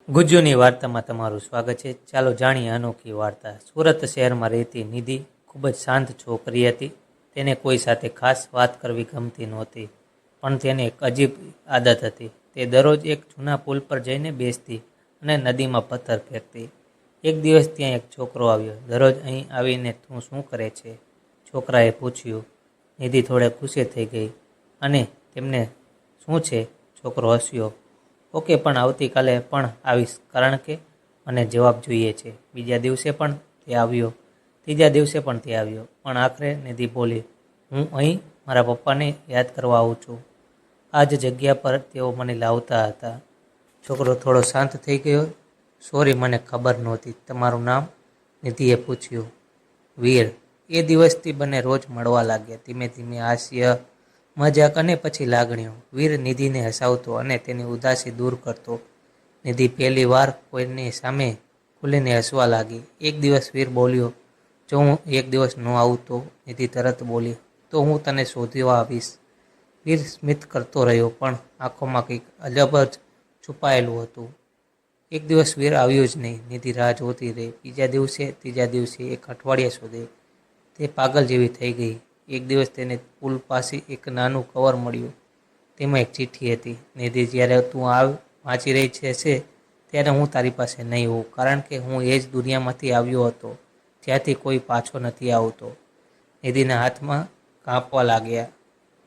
ગુજ્જુની વાર્તામાં તમારું સ્વાગત છે। ચાલો જાણીએ અનોખી વાર્તા। સુરત શહેરમાં રહેતી નિધિ ખૂબ જ શાંત છોકરી હતી। તેને કોઈ સાથે ખાસ વાત કરવી ગમતી નહોતી, પણ તેને એક અજીબ આદત હતી। તે દરરોજ એક જૂના પુલ પર જઈને બેસતી અને નદીમાં પથ્થર ફેંકતી। એક દિવસ ત્યાં એક છોકરો આવ્યો। દરરોજ અહીં આવીને તું શું કરે છે? છોકરાએ પૂછ્યું। નિધિ થોડે ગુસ્સે થઈ ગઈ અને તેમને શું છે? છોકરો હસ્યો। ઓકે, પણ આવતીકાલે પણ આવીશ, કારણ કે મને જવાબ જોઈએ છે। બીજા દિવસે પણ તે આવ્યો, ત્રીજા દિવસે પણ તે આવ્યો, પણ આખરે નિધિ બોલી, હું અહીં મારા પપ્પાને યાદ કરવા આવું છું। આ જ જગ્યા પર તેઓ મને લાવતા હતા। છોકરો થોડો શાંત થઈ ગયો। સોરી, મને ખબર નહોતી। તમારું નામ? નિધિએ પૂછ્યું। વીર। એ દિવસથી બંને રોજ મળવા લાગ્યા। ધીમે ધીમે હાસ્ય, મજાક અને પછી લાગણીઓ। વીર નિધિને હસાવતો અને તેની ઉદાસી દૂર કરતો। નિધિ પહેલી વાર કોઈની સામે ખુલીને હસવા લાગી। એક દિવસ વીર બોલ્યો, જો હું એક દિવસ ન આવું તો? નિધિ તરત બોલી, તો હું તને શોધવા આવીશ। વીર સ્મિત કરતો રહ્યો, પણ આંખોમાં કંઈક અજબ જ છુપાયેલું હતું। એક દિવસ વીર આવ્યો જ નહીં। નિધિ રાહ જોતી રહી। બીજા દિવસે, ત્રીજા દિવસે, એક અઠવાડિયા સુધી તે પાગલ જેવી થઈ ગઈ। એક દિવસ તેને પુલ પાસે એક નાનું કવર મળ્યું। તેમાં એક ચિઠ્ઠી હતી। નિધિ, જ્યારે તું વાંચી રહી છે ત્યારે હું તારી પાસે નહીં હોઉં, કારણ કે હું એ જ દુનિયામાંથી આવ્યો હતો જ્યાંથી કોઈ પાછો નથી આવતો। નિધિના હાથમાં કાંપવા લાગ્યા।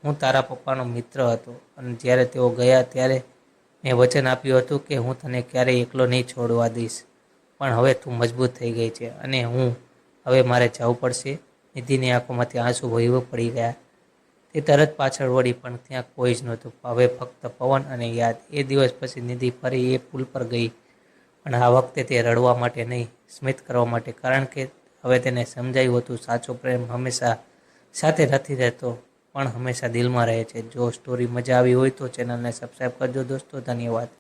હું તારા પપ્પાનો મિત્ર હતો અને જ્યારે તેઓ ગયા ત્યારે મેં વચન આપ્યું હતું કે હું તને ક્યારેય એકલો નહીં છોડવા દઈશ, પણ હવે તું મજબૂત થઈ ગઈ છે અને હવે મારે જવું પડશે। નિધિની આંખોમાંથી આંસુ વહી પડી ગયા। તે તરત પાછળ વળી, પણ ત્યાં કોઈ જ નહોતું। હવે ફક્ત પવન અને યાદ। એ દિવસ પછી નિધિ ફરી એ પુલ પર ગઈ, પણ આ વખતે તે રડવા માટે નહીં, સ્મિત કરવા માટે, કારણ કે હવે તેને સમજાયું હતું, સાચો પ્રેમ હંમેશા સાથે નથી રહેતો, પણ હંમેશા દિલમાં રહે છે। જો સ્ટોરી મજા આવી હોય તો ચેનલને સબસ્ક્રાઈબ કરજો દોસ્તો। ધન્યવાદ।